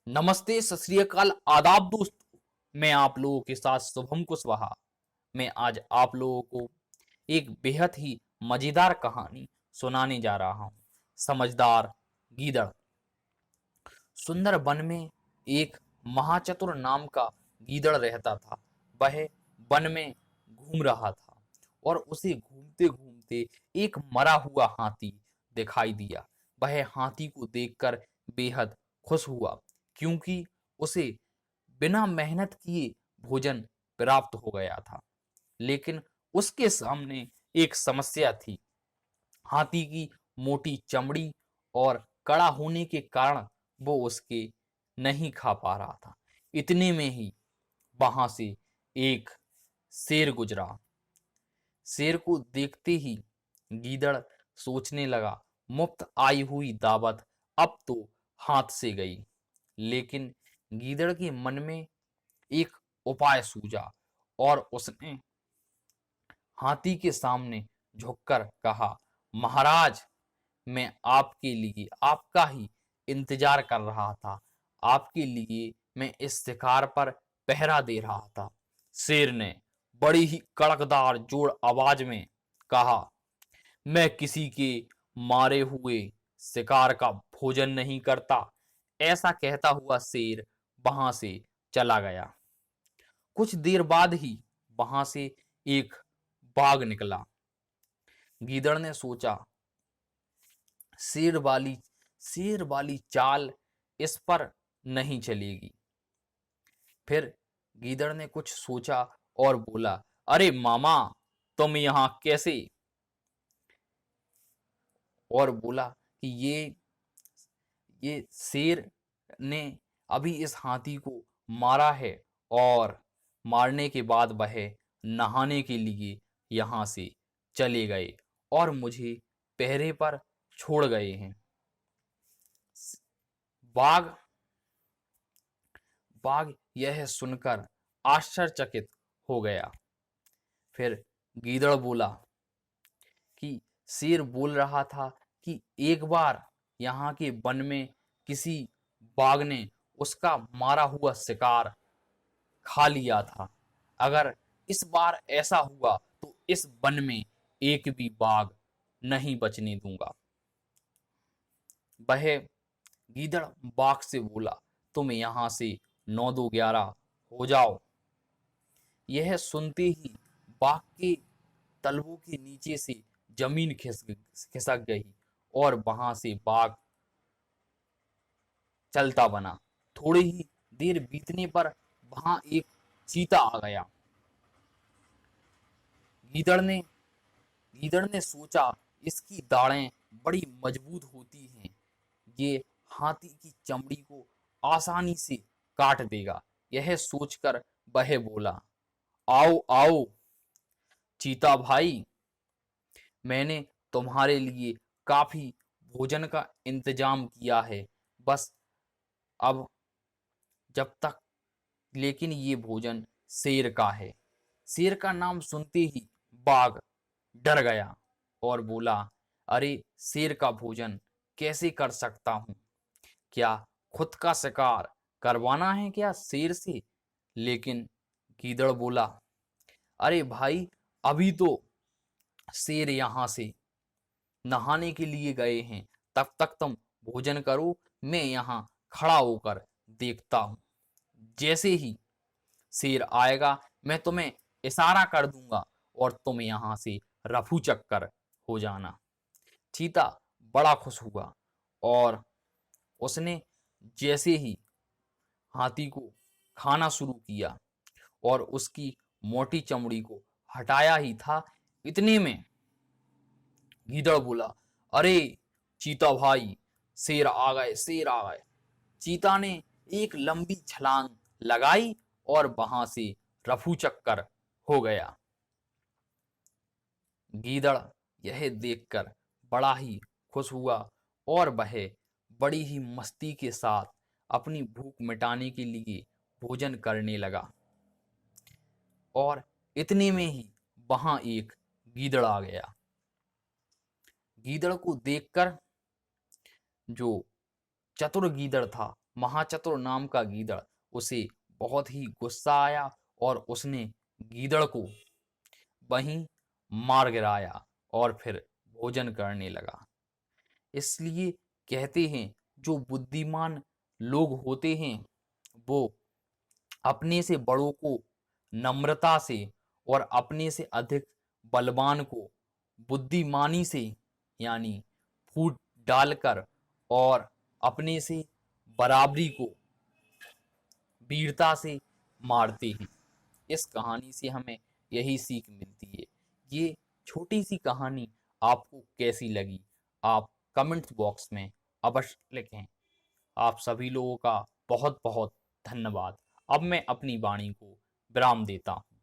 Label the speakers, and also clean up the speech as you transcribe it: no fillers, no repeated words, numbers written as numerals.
Speaker 1: नमस्ते, सत श्री अकाल, आदाब दोस्तों। मैं आप लोगों के साथ शुभम कुशवाहा। मैं आज आप लोगों को एक बेहद ही मजेदार कहानी सुनाने जा रहा हूँ। समझदार गीदड़। सुंदर वन में एक महाचतुर नाम का गीदड़ रहता था। वह वन में घूम रहा था और उसे घूमते घूमते एक मरा हुआ हाथी दिखाई दिया। वह हाथी को देखकर बेहद खुश हुआ, क्योंकि उसे बिना मेहनत किए भोजन प्राप्त हो गया था। लेकिन उसके सामने एक समस्या थी। हाथी की मोटी चमड़ी और कड़ा होने के कारण वो उसके नहीं खा पा रहा था। इतने में ही वहां से एक शेर गुजरा। शेर को देखते ही गीदड़ सोचने लगा, मुफ्त आई हुई दावत अब तो हाथ से गई। लेकिन गीदड़ के मन में एक उपाय सूझा और उसने हाथी के सामने झुककर कहा, महाराज, मैं आपके लिए आपका ही इंतजार कर रहा था। आपके लिए मैं इस शिकार पर पहरा दे रहा था। शेर ने बड़ी ही कड़कदार जोर आवाज में कहा, मैं किसी के मारे हुए शिकार का भोजन नहीं करता। ऐसा कहता हुआ शेर वहां से चला गया। कुछ देर बाद ही वहां से एक बाघ निकला। गीदड़ ने सोचा, शेर वाली शेर वाली चाल इस पर नहीं चलेगी। फिर गीदड़ ने कुछ सोचा और बोला, अरे मामा, तुम यहाँ कैसे? और बोला कि ये शेर ने अभी इस हाथी को मारा है और मारने के बाद वह नहाने के लिए यहाँ से चले गए और मुझे पहरे पर छोड़ गए हैं। बाघ बाघ यह सुनकर आश्चर्यचकित हो गया। फिर गीदड़ बोला कि शेर बोल रहा था कि एक बार यहाँ के वन में किसी बाघ ने उसका मारा हुआ शिकार खा लिया था। अगर इस बार ऐसा हुआ तो इस वन में एक भी बाघ नहीं बचने दूंगा। वह गीदड़ बाघ से बोला, तुम यहाँ से 9 2 11 हो जाओ। यह सुनते ही बाघ के तलवों के नीचे से जमीन खिसक गई और वहां से बाघ चलता बना। थोड़ी ही देर बीतने पर वहां एक चीता आ गया। गीदड़ ने गीदड़ ने सोचा, इसकी दाढ़ें बड़ी मजबूत होती हैं, ये हाथी की चमड़ी को आसानी से काट देगा। यह सोचकर वह बोला, आओ आओ चीता भाई, मैंने तुम्हारे लिए काफी भोजन का इंतजाम किया है। बस अब जब तक लेकिन ये भोजन शेर का है। शेर का नाम सुनते ही बाघ डर गया और बोला, अरे, शेर का भोजन कैसे कर सकता हूँ? क्या खुद का शिकार करवाना है क्या शेर से? लेकिन गीदड़ बोला, अरे भाई, अभी तो शेर यहाँ से नहाने के लिए गए हैं। तब तक तुम भोजन करो, मैं यहाँ खड़ा होकर देखता हूँ। जैसे ही शेर आएगा मैं तुम्हें इशारा कर दूंगा और तुम यहाँ से रफू चक्कर हो जाना। चीता बड़ा खुश हुआ और उसने जैसे ही हाथी को खाना शुरू किया और उसकी मोटी चमड़ी को हटाया ही था, इतने में गीदड़ बोला, अरे चीता भाई, शेर आ गए, शेर आ गए। चीता ने एक लंबी छलांग लगाई और वहां से रफू चक्कर हो गया। गीदड़ यह देखकर बड़ा ही खुश हुआ और वह बड़ी ही मस्ती के साथ अपनी भूख मिटाने के लिए भोजन करने लगा। और इतने में ही वहां एक गीदड़ आ गया। गीदड़ को देखकर जो चतुर गीदड़ था महाचतुर नाम का गीदड़ उसे बहुत ही गुस्सा आया और उसने गीदड़ को वहीं मार गिराया और फिर भोजन करने लगा। इसलिए कहते हैं जो बुद्धिमान लोग होते हैं वो अपने से बड़ों को नम्रता से और अपने से अधिक बलवान को बुद्धिमानी से यानी फूट डालकर और अपने से बराबरी को वीरता से मारते हैं। इस कहानी से हमें यही सीख मिलती है। ये छोटी सी कहानी आपको कैसी लगी आप कमेंट बॉक्स में अवश्य लिखें। आप सभी लोगों का बहुत बहुत धन्यवाद। अब मैं अपनी वाणी को विराम देता हूँ।